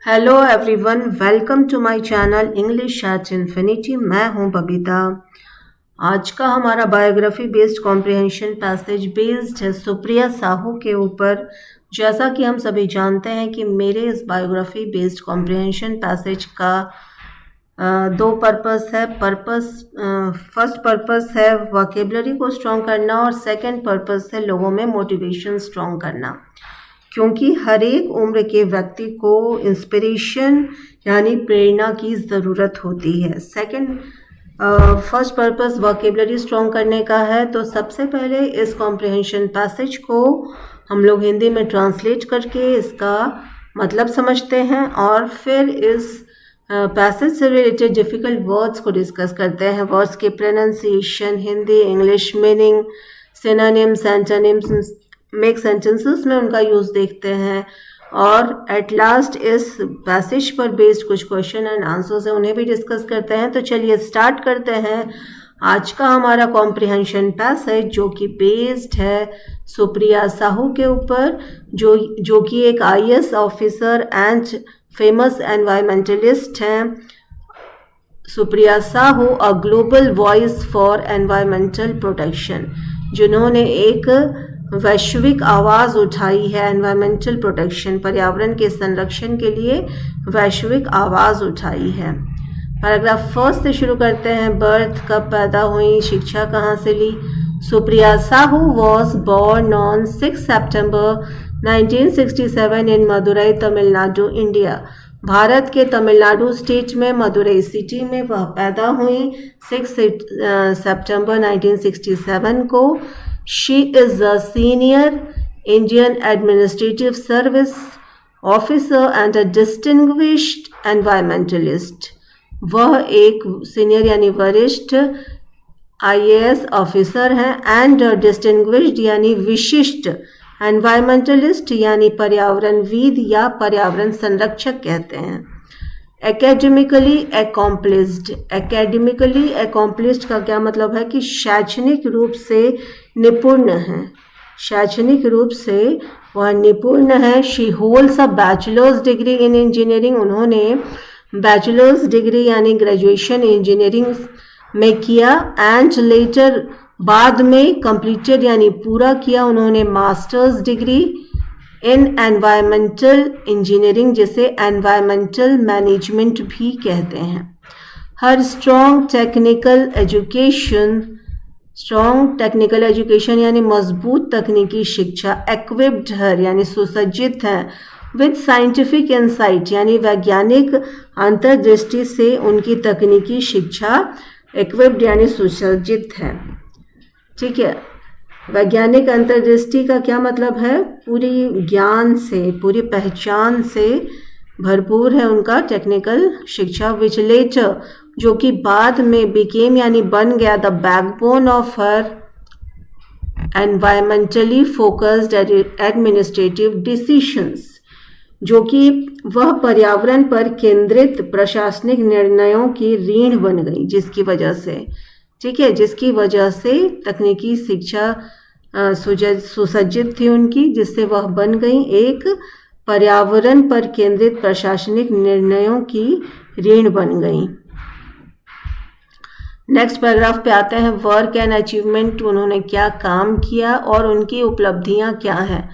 Hello everyone, welcome to my channel English at infinity. मैं हूं बबीता। आज का हमारा biography based comprehension passage based है सुप्रिया साहू के ऊपर। जैसा कि हम सभी जानते हैं कि मेरे इस बायोग्राफी बेस्ड कॉम्प्रिहेंशन पैसेज का दो पर्पस है। फर्स्ट पर्पस है वोकेबलरी को स्ट्रॉन्ग करना और सेकंड पर्पस है लोगों में मोटिवेशन स्ट्रॉन्ग करना, क्योंकि हर एक उम्र के व्यक्ति को इंस्पिरेशन यानी प्रेरणा की ज़रूरत होती है। फर्स्ट पर्पस वोकेबलरी स्ट्रॉन्ग करने का है, तो सबसे पहले इस कॉम्प्रिहेंशन पैसेज को हम लोग हिंदी में ट्रांसलेट करके इसका मतलब समझते हैं और फिर इस पैसेज से रिलेटेड डिफ़िकल्ट वर्ड्स को डिस्कस करते हैं। वर्ड्स के pronunciation, Hindi English meaning, synonyms, antonyms, make sentences में उनका यूज़ देखते हैं और एट लास्ट इस पैसेज पर बेस्ड कुछ क्वेश्चन एंड आंसर्स हैं, उन्हें भी डिस्कस करते हैं। तो चलिए स्टार्ट करते हैं आज का हमारा कॉम्प्रिहेंशन पैसेज, जो कि बेस्ड है सुप्रिया साहू के ऊपर, जो कि एक IAS officer and famous environmentalist हैं। Supriya Sahu a global voice for environmental protection, जिन्होंने एक वैश्विक आवाज़ उठाई है एनवायरमेंटल प्रोटेक्शन, पर्यावरण के संरक्षण के लिए वैश्विक आवाज़ उठाई है। पैराग्राफ फर्स्ट से शुरू करते हैं। बर्थ, कब पैदा हुई, शिक्षा कहाँ से ली। Supriya Sahu was born on 6 September 1967 in Madurai, Tamil Nadu, India. Bharat के तमिलनाडु स्टेट में मदुरई सिटी में वह पैदा हुई 6 सितंबर 1967 को। She is a senior Indian Administrative Service officer and a distinguished environmentalist. वह एक सीनियर यानी वरिष्ठ IAS ऑफिसर हैं एंड डिस्टिंग्विश्ड यानी विशिष्ट, एनवायरमेंटलिस्ट यानी पर्यावरणविद या पर्यावरण संरक्षक कहते हैं। एकेडमिकली अकॉम्प्लिस्ड, एकेडमिकली अकॉम्प्लिस्ड का क्या मतलब है कि शैक्षणिक रूप से निपुण है, शैक्षणिक रूप से वह निपुण है। She holds a bachelor's degree in engineering, उन्होंने बैचलर्स डिग्री यानी ग्रेजुएशन इंजीनियरिंग में किया एंड लेटर बाद में कंप्लीटेड यानी पूरा किया उन्होंने master's degree in environmental engineering, जिसे एनवायरमेंटल मैनेजमेंट भी कहते हैं। हर स्ट्रॉन्ग टेक्निकल एजुकेशन यानी मजबूत तकनीकी शिक्षा, एक्विप्ड हर यानी सुसज्जित है, विद साइंटिफिक इंसाइट यानी वैज्ञानिक अंतर्दृष्टि से उनकी तकनीकी शिक्षा एक्विप्ड यानी सुसज्जित है। ठीक है, वैज्ञानिक अंतर्दृष्टि का क्या मतलब है, पूरी ज्ञान से, पूरी पहचान से भरपूर है उनका टेक्निकल शिक्षा। विच लेटर, जो कि बाद में बिकेम यानी बन गया the backbone of her environmentally focused administrative decisions, जो कि वह पर्यावरण पर केंद्रित प्रशासनिक निर्णयों की रीढ़ बन गई, जिसकी वजह से, ठीक है, जिसकी वजह से तकनीकी शिक्षा सुसज्जित थी उनकी, जिससे वह बन गई एक पर्यावरण पर केंद्रित प्रशासनिक निर्णयों की रीढ़ बन गई। नेक्स्ट पैराग्राफ पे आते हैं। वर्क एंड अचीवमेंट, उन्होंने क्या काम किया और उनकी उपलब्धियां क्या हैं।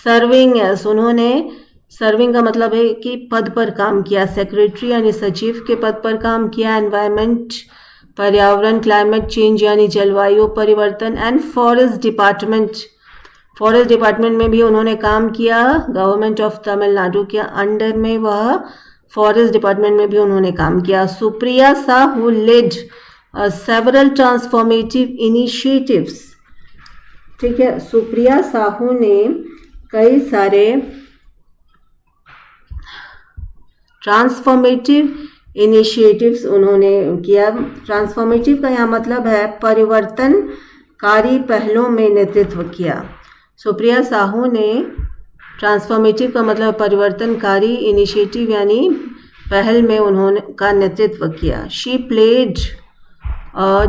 सर्विंग एस, उन्होंने, सर्विंग का मतलब है कि पद पर काम किया, सेक्रेटरी यानी सचिव के पद पर काम किया। एनवायरमेंट पर्यावरण, क्लाइमेट चेंज यानी जलवायु परिवर्तन एंड फॉरेस्ट डिपार्टमेंट में भी उन्होंने काम किया। गवर्नमेंट ऑफ तमिलनाडु के अंडर में वह फॉरेस्ट डिपार्टमेंट में भी उन्होंने काम किया। Supriya Sahu led several transformative initiatives, ठीक है, सुप्रिया साहू ने कई सारे ट्रांसफॉर्मेटिव इनिशिएटिव्स उन्होंने किया। ट्रांसफॉर्मेटिव का यहाँ मतलब है परिवर्तनकारी पहलों में नेतृत्व किया। सुप्रिया साहू ने, ट्रांसफॉर्मेटिव का मतलब परिवर्तनकारी, इनिशिएटिव यानी पहल में उन्होंने का नेतृत्व किया। She played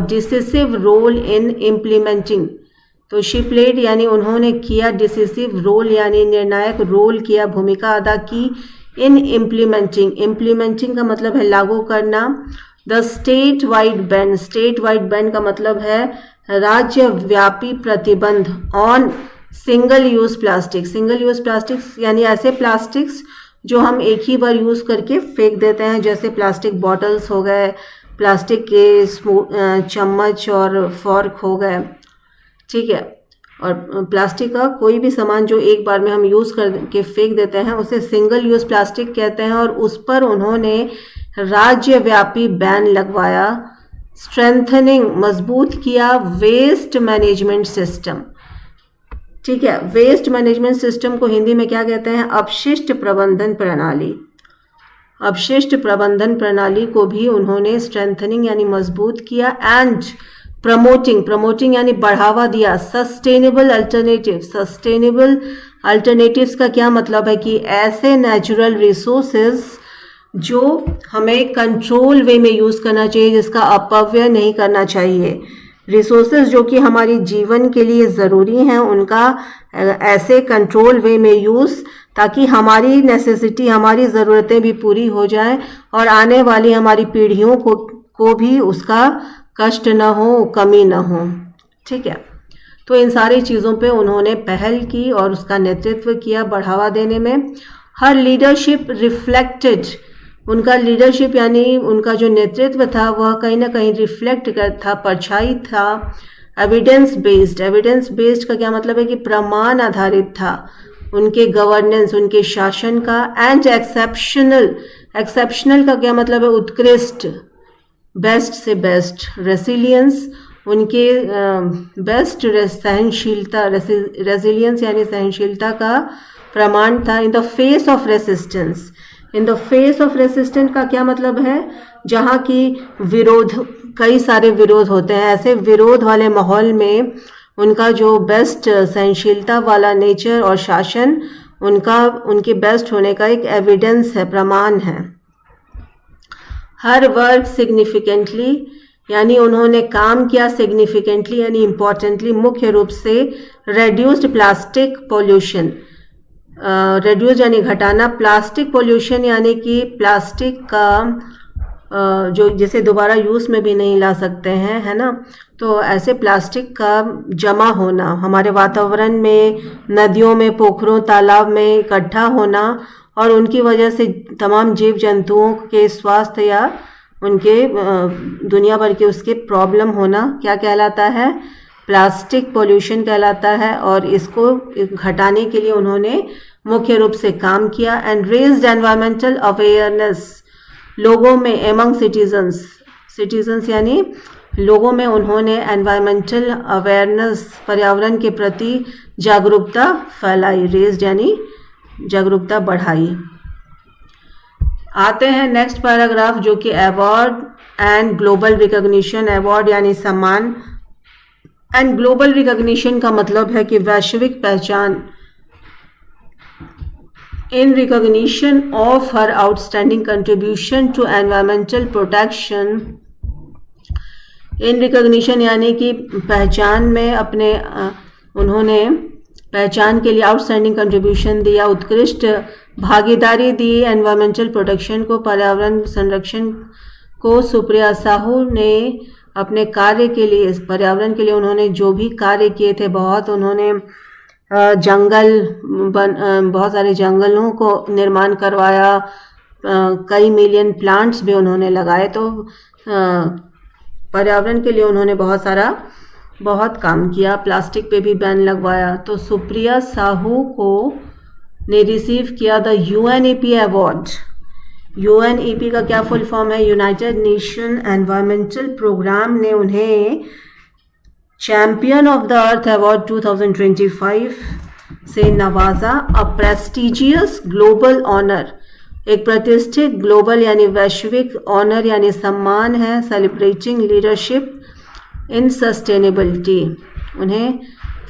decisive role in implementing, तो शी प्लेड यानी उन्होंने किया, डिसिसिव रोल यानी निर्णायक रोल किया, भूमिका अदा की इन इम्प्लीमेंटिंग का मतलब है लागू करना द स्टेट वाइड बैन का मतलब है राज्यव्यापी प्रतिबंध ऑन सिंगल यूज प्लास्टिक्स यानी ऐसे प्लास्टिक्स जो हम एक ही बार यूज करके फेंक देते हैं, जैसे प्लास्टिक बॉटल्स हो गए, प्लास्टिक के चम्मच और फॉर्क हो गए, ठीक है। और प्लास्टिक का कोई भी सामान जो एक बार में हम यूज़ करके फेंक देते हैं उसे सिंगल यूज़ प्लास्टिक कहते हैं, और उस पर उन्होंने राज्यव्यापी बैन लगवाया। स्ट्रेंथनिंग मजबूत किया वेस्ट मैनेजमेंट सिस्टम, ठीक है। वेस्ट मैनेजमेंट सिस्टम को हिंदी में क्या कहते हैं? अपशिष्ट प्रबंधन प्रणाली। अपशिष्ट प्रबंधन प्रणाली को भी उन्होंने स्ट्रेंथनिंग यानी मजबूत किया, एंड प्रमोटिंग यानी बढ़ावा दिया सस्टेनेबल अल्टरनेटिव्स का क्या मतलब है कि ऐसे नेचुरल रिसोर्सेज जो हमें कंट्रोल वे में यूज़ करना चाहिए, जिसका अपव्यय नहीं करना चाहिए। रिसोर्सेज जो कि हमारी जीवन के लिए ज़रूरी हैं, उनका ऐसे कंट्रोल वे में यूज़, ताकि हमारी नेसेसिटी, हमारी ज़रूरतें भी पूरी हो जाएं और आने वाली हमारी पीढ़ियों को भी उसका कष्ट न हो, कमी न हो, ठीक है। तो इन सारी चीज़ों पे उन्होंने पहल की और उसका नेतृत्व किया बढ़ावा देने में। हर लीडरशिप रिफ्लेक्टेड, उनका लीडरशिप यानी उनका जो नेतृत्व था वह कहीं ना कहीं रिफ्लेक्ट था, परछाई था एविडेंस बेस्ड का क्या मतलब है कि प्रमाण आधारित था उनके गवर्नेंस, उनके शासन का। एंड एक्सेप्शनल का क्या मतलब है? उत्कृष्ट, बेस्ट से बेस्ट। रेसिलियंस, उनके बेस्ट सहनशीलता, रेसिलियंस यानी सहनशीलता का प्रमाण था। In the face of resistance का क्या मतलब है? जहाँ की विरोध, कई सारे विरोध होते हैं, ऐसे विरोध वाले माहौल में उनका जो बेस्ट सहनशीलता वाला नेचर और शासन उनके बेस्ट होने का एक एविडेंस है, प्रमाण है। हर वर्क सिग्निफिकेंटली, यानी उन्होंने काम किया सिग्निफिकेंटली यानी इम्पोर्टेंटली, मुख्य रूप से रेड्यूस्ड प्लास्टिक पोल्यूशन। रेड्यूस यानी घटाना, प्लास्टिक पोल्यूशन यानी कि प्लास्टिक का जो जिसे दोबारा यूज़ में भी नहीं ला सकते हैं, है ना। तो ऐसे प्लास्टिक का जमा होना हमारे वातावरण में, नदियों में, पोखरों, तालाब में इकट्ठा होना और उनकी वजह से तमाम जीव जंतुओं के स्वास्थ्य या उनके दुनिया भर के उसके प्रॉब्लम होना क्या कहलाता है? प्लास्टिक पोल्यूशन कहलाता है। और इसको घटाने के लिए उन्होंने मुख्य रूप से काम किया। एंड रेज्ड एनवायरमेंटल अवेयरनेस लोगों में, एमंग सिटीजन्स यानी लोगों में उन्होंने एनवायरमेंटल अवेयरनेस, पर्यावरण के प्रति जागरूकता फैलाई। रेज्ड यानी जागरूकता बढ़ाई। आते हैं नेक्स्ट पैराग्राफ जो कि award and global recognition. Award यानी सम्मान एंड ग्लोबल रिकॉग्निशन का मतलब है कि वैश्विक पहचान। In recognition of her outstanding contribution to environmental protection. In recognition यानी कि पहचान में अपने उन्होंने पहचान के लिए आउटस्टैंडिंग कंट्रीब्यूशन दिया, उत्कृष्ट भागीदारी दी एनवायरमेंटल प्रोटेक्शन को, पर्यावरण संरक्षण को। सुप्रिया साहू ने अपने कार्य के लिए, पर्यावरण के लिए उन्होंने जो भी कार्य किए थे, बहुत उन्होंने बहुत सारे जंगलों को निर्माण करवाया, कई मिलियन प्लांट्स भी उन्होंने लगाए। तो पर्यावरण के लिए उन्होंने बहुत काम किया। प्लास्टिक पे भी बैन लगवाया। तो सुप्रिया साहू को ने रिसीव किया द यूएनईपी अवार्ड। यूएनईपी का क्या फुल फॉर्म है? यूनाइटेड नेशन एनवायरमेंटल प्रोग्राम ने उन्हें champion of the earth award 2025 से नवाजा। अ प्रेस्टिजियस ग्लोबल ऑनर, एक प्रतिष्ठित ग्लोबल यानी वैश्विक ऑनर यानी सम्मान है। सेलिब्रेटिंग लीडरशिप इन सस्टेनेबिलिटी, उन्हें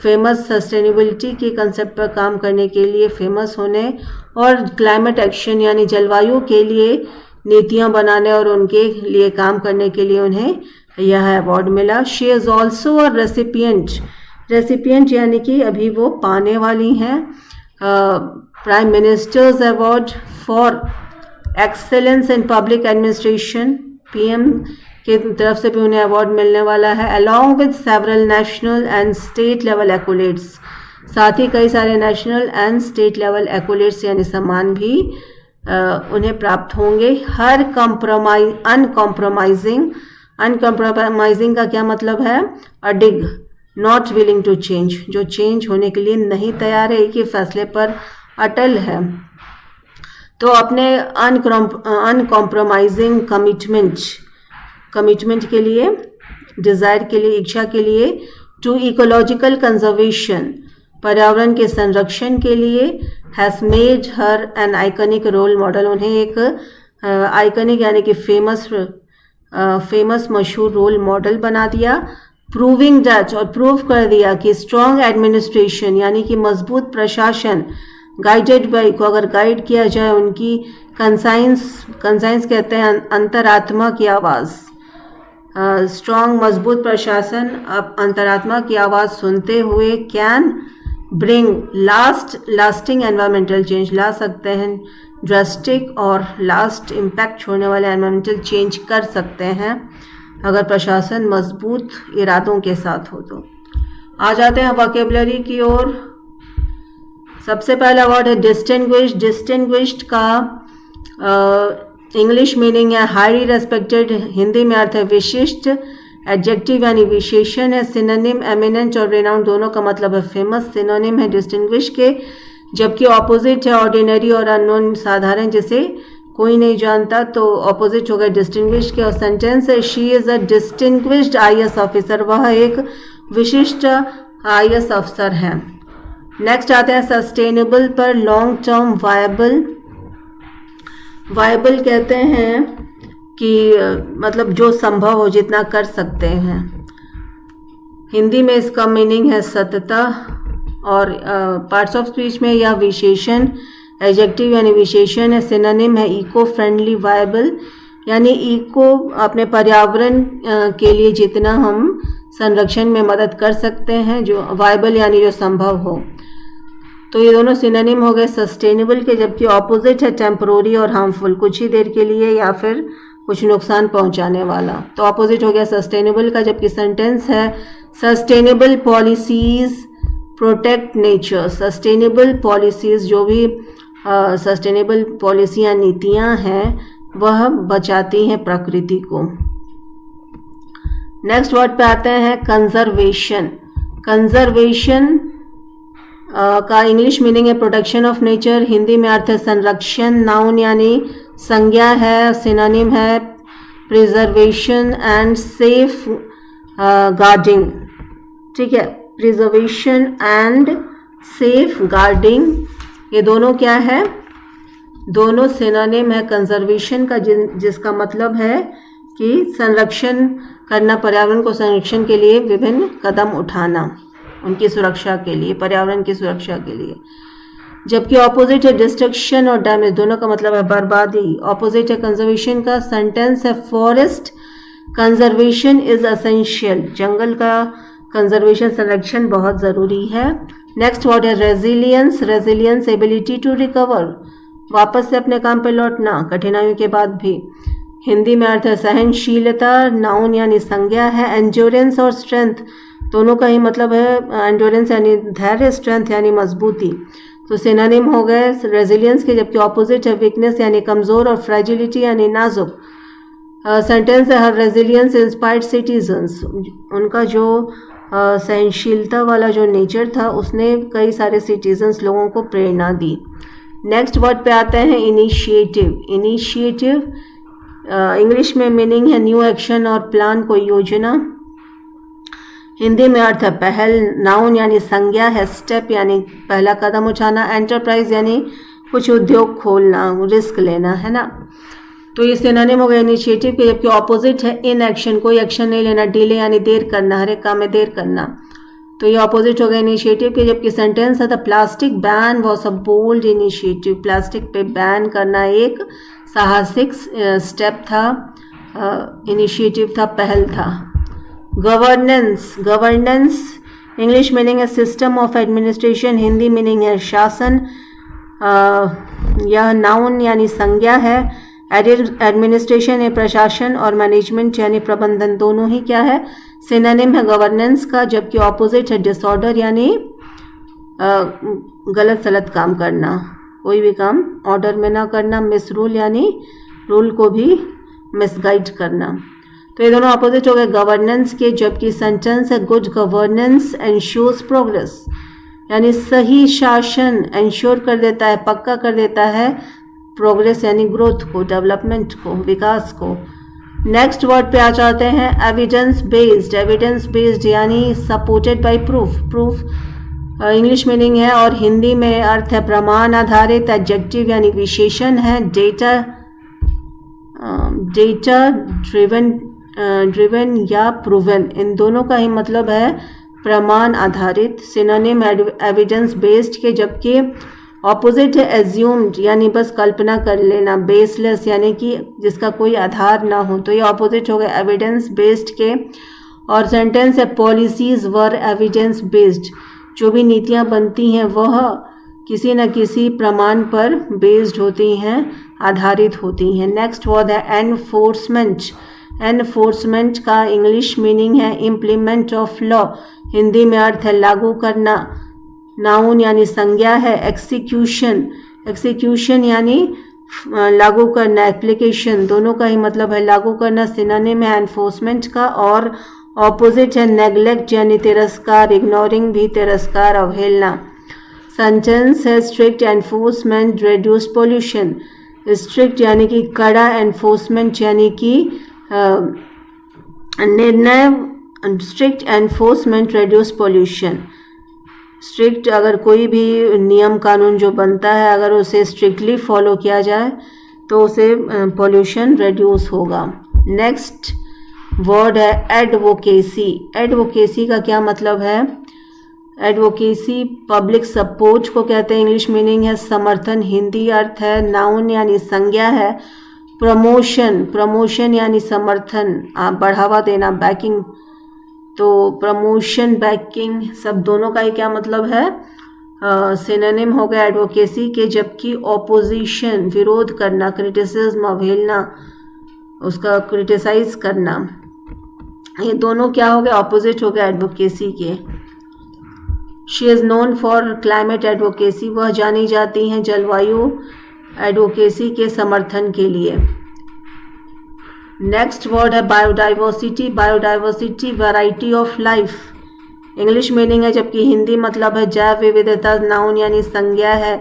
फेमस सस्टेनेबिलिटी के कंसेप्ट पर काम करने के लिए फेमस होने, और क्लाइमेट एक्शन यानी जलवायु के लिए नीतियां बनाने और उनके लिए काम करने के लिए उन्हें यह अवार्ड मिला। She is also a recipient यानी कि अभी वो पाने वाली हैं prime minister's award for excellence in public administration, PM की तरफ से भी उन्हें अवार्ड मिलने वाला है, along with several national and state level accolades, साथ ही कई सारे national and state level accolades यानी सम्मान भी उन्हें प्राप्त होंगे। हर अनकॉम्प्रोमाइजिंग का क्या मतलब है? अडिग, नॉट विलिंग टू चेंज, जो चेंज होने के लिए नहीं तैयार है, एक ही फैसले पर अटल है। तो अपने अनकॉम्प्रोमाइजिंग कमिटमेंट के लिए, डिजायर के लिए, इच्छा के लिए, टू इकोलॉजिकल कंजर्वेशन, पर्यावरण के संरक्षण के लिए, has made her an iconic role model, उन्हें एक आइकनिक यानी कि फेमस मशहूर रोल मॉडल बना दिया। प्रूविंग दैट, और प्रूव कर दिया कि स्ट्रॉन्ग एडमिनिस्ट्रेशन यानी कि मजबूत प्रशासन, गाइडेड बाई, को अगर गाइड किया जाए उनकी कंसाइंस कहते हैं अंतरात्मा की आवाज़, स्ट्रॉन्ग मजबूत प्रशासन अब अंतरात्मा की आवाज़ सुनते हुए can bring lasting environmental change, ला सकते हैं ड्रास्टिक और लास्ट इम्पैक्ट छोड़ने वाले एनवायरमेंटल चेंज कर सकते हैं अगर प्रशासन मजबूत इरादों के साथ हो। तो आ जाते हैं वोकैबुलरी की ओर। सबसे पहला वर्ड है डिस्टिंग्विश्ड। डिस्टिंग्विश्ड का इंग्लिश मीनिंग है हाईली रेस्पेक्टेड, हिंदी में अर्थ है विशिष्ट, एडजेक्टिव यानी विशेषण है, सिनोनिम एमिनेंट और रेनाउंड दोनों का मतलब है फेमस, सिनोनिम है डिस्टिंग्विश के, जबकि ऑपोजिट है ऑर्डिनरी और अननोन, साधारण जिसे कोई नहीं जानता, तो ऑपोजिट हो गया डिस्टिंग्विश के। और सेंटेंस है she is a distinguished IAS officer, वह एक विशिष्ट आईएएस अफसर है। नेक्स्ट आते हैं सस्टेनेबल पर, लॉन्ग टर्म वायबल कहते हैं कि मतलब जो संभव हो, जितना कर सकते हैं। हिंदी में इसका मीनिंग है सतता, और पार्ट्स ऑफ स्पीच में यह विशेषण एडजेक्टिव यानी विशेषण है, सिनोनिम है इको फ्रेंडली वायबल, यानी इको अपने पर्यावरण के लिए जितना हम संरक्षण में मदद कर सकते हैं, जो वायबल यानी जो संभव हो। तो ये दोनों सिनोनिम हो गए सस्टेनेबल के, जबकि ऑपोजिट है टेम्परोरी और हार्मफुल, कुछ ही देर के लिए या फिर कुछ नुकसान पहुंचाने वाला। तो ऑपोजिट हो गया सस्टेनेबल का, जबकि सेंटेंस है sustainable policies protect nature. Sustainable policies, जो भी सस्टेनेबल पॉलिसियाँ नीतियाँ हैं, वह बचाती हैं प्रकृति को। नेक्स्ट वर्ड पे आते हैं कंजर्वेशन। कंजर्वेशन का इंग्लिश मीनिंग है प्रोटेक्शन ऑफ नेचर, हिंदी में अर्थ है संरक्षण, नाउन यानी संज्ञा है, सिनोनिम है प्रिजर्वेशन एंड सेफ गार्डिंग। ठीक है, प्रिजर्वेशन एंड सेफ गार्डिंग, ये दोनों क्या है? दोनों सिनोनिम है कंजर्वेशन का, जिसका मतलब है कि संरक्षण करना, पर्यावरण को संरक्षण के लिए विभिन्न कदम उठाना, उनकी सुरक्षा के लिए, पर्यावरण की सुरक्षा के लिए। जबकि ऑपोजिट है डिस्ट्रक्शन और डैमेज, दोनों का मतलब है बर्बादी। ऑपोजिट है कंजर्वेशन का, सेंटेंस है फॉरेस्ट कंजर्वेशन इज एसेंशियल, जंगल का कंजर्वेशन संरक्षण बहुत ज़रूरी है। नेक्स्ट वर्ड है resilience. Resilience ability to recover, वापस से अपने काम पर लौटना कठिनाइयों के बाद भी। हिंदी में अर्थ है सहनशीलता, नाउन यानी संज्ञा है। एंड्योरेंस और स्ट्रेंथ, दोनों का ही मतलब है एंड्योरेंस यानी धैर्य, स्ट्रेंथ यानी मजबूती। तो सिनोनिम हो गए रेजिलियंस के, जबकि ऑपोजिट है वीकनेस यानी कमज़ोर और फ्रेजिलिटी यानी नाजुक। सेंटेंस है हर रेजिलियंस इंस्पायर्ड सिटीजन्स, उनका जो सहनशीलता वाला जो नेचर था उसने कई सारे सिटीजन्स लोगों को प्रेरणा दी। नेक्स्ट वर्ड पे आते हैं इनिशिएटिव। इनिशिएटिव इंग्लिश में मीनिंग है न्यू एक्शन और प्लान, कोई योजना। हिंदी में अर्थ है पहल, नाउन यानी संज्ञा है, स्टेप यानी पहला कदम उठाना, एंटरप्राइज यानी कुछ उद्योग खोलना, रिस्क लेना, है ना। तो ये सिनोनिम हो गया इनिशिएटिव के, जबकि ऑपोजिट है इन एक्शन, कोई एक्शन नहीं लेना, डिले यानी देर करना, हर एक काम में देर करना। तो ये ऑपोजिट हो गया इनिशिएटिव के, जबकि सेंटेंस है the plastic ban was a bold initiative. Plastic पे बैन करना एक साहसिक स्टेप था, इनिशिएटिव था, पहल था। गवर्नेंस। गवर्नेंस इंग्लिश मीनिंग है system of administration, Hindi meaning है शासन। यह नाउन यानी संज्ञा है। एडमिनिस्ट्रेशन है प्रशासन, और मैनेजमेंट यानी प्रबंधन, दोनों ही क्या है, सिनोनिम है गवर्नेंस का, जबकि ऑपोजिट है डिसऑर्डर यानी गलत सलत काम करना, कोई भी काम ऑर्डर में ना करना। मिसरूल यानी रूल को भी मिसगाइड करना। तो ये दोनों ऑपोजिट हो गए गवर्नेंस के, जबकि सेंटेंस है गुड गवर्नेंस एंश्योर्स प्रोग्रेस, यानी सही शासन एंश्योर कर देता है, पक्का कर देता है प्रोग्रेस यानी ग्रोथ को, डेवलपमेंट को, विकास को। नेक्स्ट वर्ड पे आ जाते हैं एविडेंस बेस्ड। एविडेंस बेस्ड यानी supported by proof. Proof English meaning है और हिंदी में अर्थ है प्रमाण आधारित। एडजेक्टिव यानी विशेषण है। डेटा ड्रिवन या प्रूवन, इन दोनों का ही मतलब है प्रमाण आधारित। सिनोनिम एविडेंस बेस्ड के, जबकि ऑपोजिट है एज्यूम्ड यानी बस कल्पना कर लेना। बेसलेस यानी कि जिसका कोई आधार ना हो, तो ये ऑपोजिट हो गए एविडेंस बेस्ड के। और सेंटेंस है पॉलिसीज वर एविडेंस बेस्ड, जो भी नीतियां बनती हैं वह किसी न किसी प्रमाण पर बेस्ड होती हैं, आधारित होती हैं। नेक्स्ट वर्ड है एनफोर्समेंट। एनफोर्समेंट का इंग्लिश मीनिंग है इम्प्लीमेंट ऑफ लॉ, हिंदी में अर्थ है लागू करना। नाउन यानी संज्ञा है। एक्सिक्यूशन, एक्सिक्यूशन यानी लागू करना। एप्लीकेशन, दोनों का ही मतलब है लागू करना। सिनोनिम है एनफोर्समेंट का, और ऑपोजिट है नेग्लेक्ट यानी तिरस्कार। इग्नोरिंग भी तिरस्कार, अवहेलना। सेंटेंस है strict enforcement reduce pollution. Strict यानी कि कड़ा, एनफोर्समेंट यानी कि निर्णय। Strict enforcement reduce pollution, strict अगर कोई भी नियम कानून जो बनता है अगर उसे स्ट्रिक्टली फॉलो किया जाए तो उसे पोल्यूशन रिड्यूस होगा। नेक्स्ट वर्ड है एडवोकेसी। एडवोकेसी का क्या मतलब है? एडवोकेसी पब्लिक सपोर्ट को कहते हैं, इंग्लिश मीनिंग है समर्थन, हिंदी अर्थ है नाउन यानी संज्ञा है। प्रमोशन, प्रमोशन यानी समर्थन, बढ़ावा देना, बैकिंग। तो प्रमोशन, बैकिंग सब दोनों का ही क्या मतलब है? सिनोनिम हो गया एडवोकेसी के, जबकि ऑपोजिशन विरोध करना, क्रिटिसिज्म अवहेलना, उसका क्रिटिसाइज करना, ये दोनों क्या हो गए? ऑपोजिट हो गया एडवोकेसी के। She is known for climate advocacy, वह जानी जाती हैं जलवायु एडवोकेसी के समर्थन के लिए। नेक्स्ट वर्ड है biodiversity. Biodiversity variety of life, English meaning है, जबकि हिंदी मतलब है जैव विविधता, नाउन यानी संज्ञा है।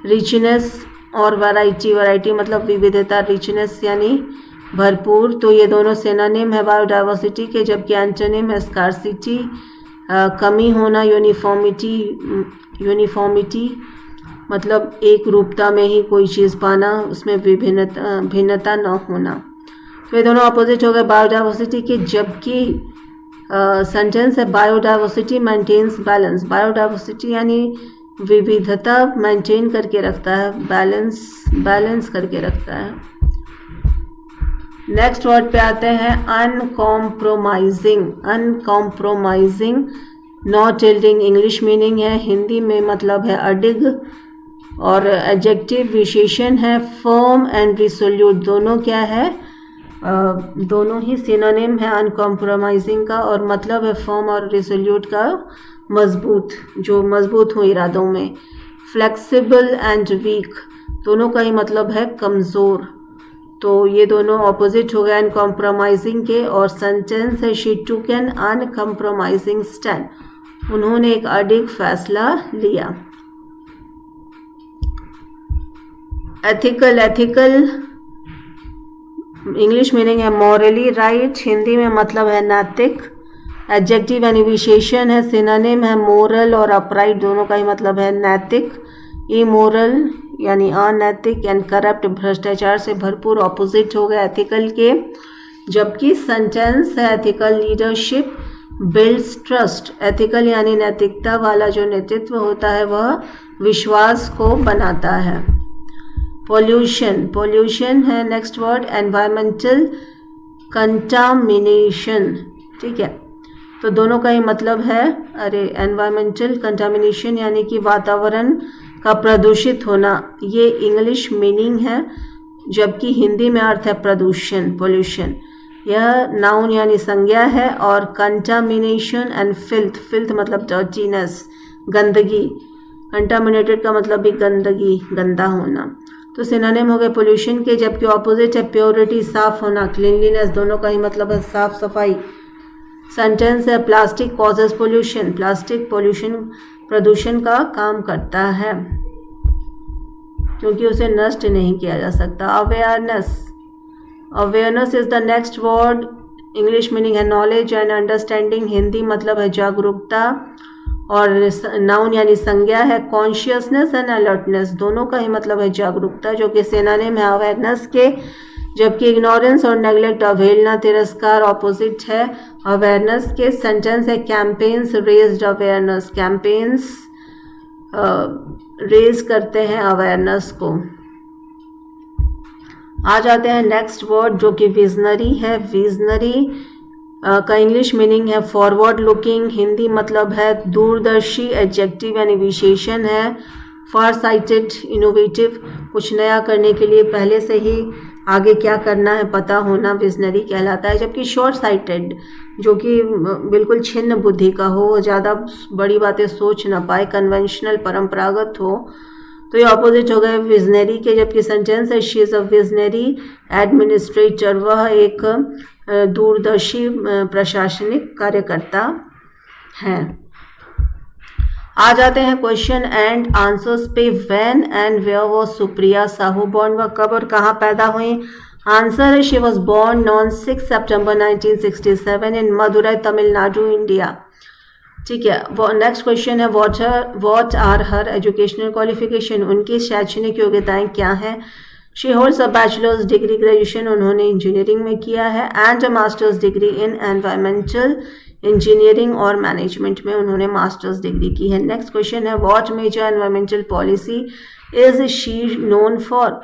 रिचनेस और वैरायटी, वैरायटी मतलब विविधता, रिचनेस यानी भरपूर। तो ये दोनों सिनोनिम है बायोडाइवर्सिटी के, जबकि एंटोनिम है स्कार्सिटी, कमी होना। यूनिफॉर्मिटी, यूनिफॉर्मिटी मतलब एक रूपता में ही कोई चीज़ पाना, उसमें भिन्नता न होना। तो ये दोनों अपोजिट हो गए बायोडाइवर्सिटी के, जबकि सेंटेंस है बायोडाइवर्सिटी मेंटेन्स बैलेंस। बायोडाइवर्सिटी यानी विविधता मेंटेन करके रखता है, बैलेंस करके रखता है। नेक्स्ट वर्ड पे आते हैं uncompromising. Uncompromising, not yielding, English meaning है, हिंदी में मतलब है अडिग। और एडजेक्टिव विशेषण है फर्म एंड रिसोल्यूट, दोनों क्या है? दोनों ही सिनोनिम है अनकॉम्प्रोमाइजिंग का, और मतलब है फर्म और रिसोल्यूट का मजबूत, जो मजबूत हो इरादों में। फ्लेक्सिबल एंड वीक, दोनों का ही मतलब है कमज़ोर। तो ये दोनों ऑपोजिट हो गए अनकॉम्प्रोमाइजिंग के। और सेंटेंस है शी टूक एन अनकॉम्प्रोमाइजिंग स्टैंड, उन्होंने एक अडिग फैसला लिया। एथिकल, एथिकल इंग्लिश मीनिंग है मॉरली राइट, हिंदी में मतलब है नैतिक। एडजेक्टिव यानी विशेषण है, सिनोनिम है मोरल और अपराइट, दोनों का ही मतलब है नैतिक। इमोरल यानी अनैतिक, एंड करप्ट भ्रष्टाचार से भरपूर, ऑपोजिट हो गया एथिकल के। जबकि सेंटेंस है ethical leadership builds trust. Ethical यानी नैतिकता वाला जो नेतृत्व होता है वह विश्वास को बनाता है। पोल्यूशन, पोल्यूशन है नेक्स्ट वर्ड एनवायरमेंटल कंटामिनेशन, ठीक है। तो दोनों का ही मतलब है एनवायरमेंटल कंटामिनेशन यानी कि वातावरण का प्रदूषित होना, ये इंग्लिश मीनिंग है, जबकि हिंदी में अर्थ है प्रदूषण, पोल्यूशन। यह नाउन यानी संज्ञा है। और कंटामिनेशन एंड फिल्थ, फिल्थ मतलब डर्टीनेस, गंदगी, कंटामिनेटेड का मतलब भी गंदगी, गंदा होना। तो सिनोनिम हो गए पोल्यूशन के, जबकि ऑपोजिट है प्योरिटी, साफ होना, क्लीनलीनेस, दोनों का ही मतलब है साफ सफाई। सेंटेंस है plastic causes pollution, plastic pollution प्रदूषण का काम करता है क्योंकि उसे नष्ट नहीं किया जा सकता। Awareness, awareness is the next word, English meaning है नॉलेज एंड अंडरस्टैंडिंग, हिंदी मतलब है जागरूकता। और नाउन यानी संज्ञा है कॉन्शियसनेस एंड अलर्टनेस, दोनों का ही मतलब है जागरूकता, जो कि सिनोनिम है अवेयरनेस के। जबकि इग्नोरेंस और नेग्लेक्ट, अवहेलना, तिरस्कार, ऑपोजिट है अवेयरनेस के। सेंटेंस है campaigns raised awareness, campaigns raise करते हैं अवेयरनेस को। आ जाते हैं नेक्स्ट वर्ड जो कि विजनरी है। विजनरी का इंग्लिश मीनिंग है फॉरवर्ड लुकिंग, हिंदी मतलब है दूरदर्शी, एडजेक्टिव यानी विशेषण है। फार साइटेड, इनोवेटिव, कुछ नया करने के लिए पहले से ही आगे क्या करना है पता होना विजनरी कहलाता है। जबकि शॉर्ट साइटेड, जो कि बिल्कुल छिन्न बुद्धि का हो, ज़्यादा बड़ी बातें सोच ना पाए, कन्वेंशनल, परंपरागत हो, तो ये ऑपोजिट हो गए विजनरी के। जबकि सेंटेंस है she is a visionary administrator, वह एक दूरदर्शी प्रशासनिक कार्यकर्ता हैं। आ जाते हैं क्वेश्चन एंड आंसर्स पे। When and where was Supriya Sahu born, वह कब और कहाँ पैदा हुई? आंसर है she was born on 6 September 1967 in Madurai, Tamil Nadu, India. ठीक है, वो नेक्स्ट क्वेश्चन है what are her educational qualification, उनकी शैक्षणिक योग्यताएं क्या हैं? She holds a bachelor's degree, graduation उन्होंने इंजीनियरिंग में किया है, and a master's degree in environmental engineering और मैनेजमेंट में उन्होंने मास्टर्स डिग्री की है। नेक्स्ट क्वेश्चन है what major environmental policy is she known for,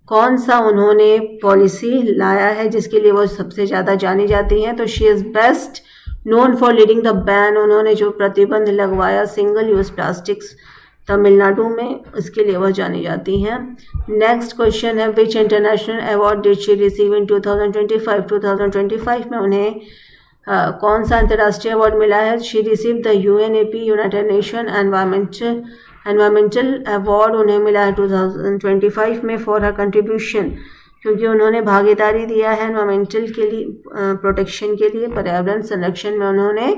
कौन सा उन्होंने पॉलिसी लाया है जिसके लिए वो सबसे ज़्यादा जानी जाती हैं? तो she is best known for leading the ban, उन्होंने जो प्रतिबंध लगवाया सिंगल यूज प्लास्टिक्स तमिलनाडु में, इसके लिए वह जानी जाती हैं। नेक्स्ट क्वेश्चन है विच international award did she receive in 2025? 2025 में उन्हें कौन सा अंतर्राष्ट्रीय अवार्ड मिला है? She receive the UNEP, United Nation environmental award उन्हें मिला है 2025 में फॉर हर कंट्रीब्यूशन, क्योंकि उन्होंने भागीदारी दिया है एनवायरमेंटल के लिए, प्रोटेक्शन के लिए, पर्यावरण संरक्षण में उन्होंने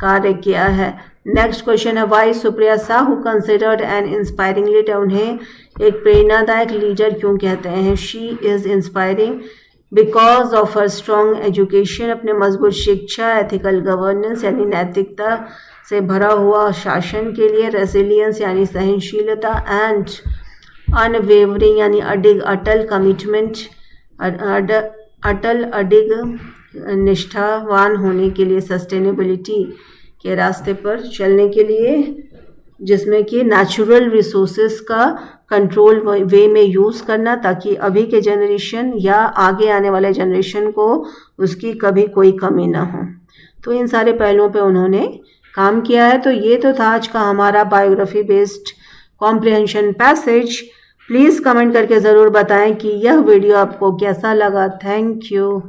कार्य किया है। नेक्स्ट क्वेश्चन है why Supriya Sahu considered an inspiring leader, उन्हें एक प्रेरणादायक लीडर क्यों कहते हैं? She is inspiring because of her strong education, अपने मजबूत शिक्षा, एथिकल गवर्नेंस यानी नैतिकता से भरा हुआ शासन के लिए, रेसिलियंस यानी सहनशीलता, एंड अनवेवरिंग यानी अडिग, अटल, कमिटमेंट, अटल अडिग निष्ठावान होने के लिए, सस्टेनेबिलिटी के रास्ते पर चलने के लिए, जिसमें कि नेचुरल रिसोर्सेज का कंट्रोल वे में यूज़ करना, ताकि अभी के जनरेशन या आगे आने वाले जनरेशन को उसकी कभी कोई कमी ना हो। तो इन सारे पहलुओं पे उन्होंने काम किया है। तो ये तो था आज का हमारा biography based comprehension passage. Please comment करके ज़रूर बताएं कि यह वीडियो आपको कैसा लगा। Thank you.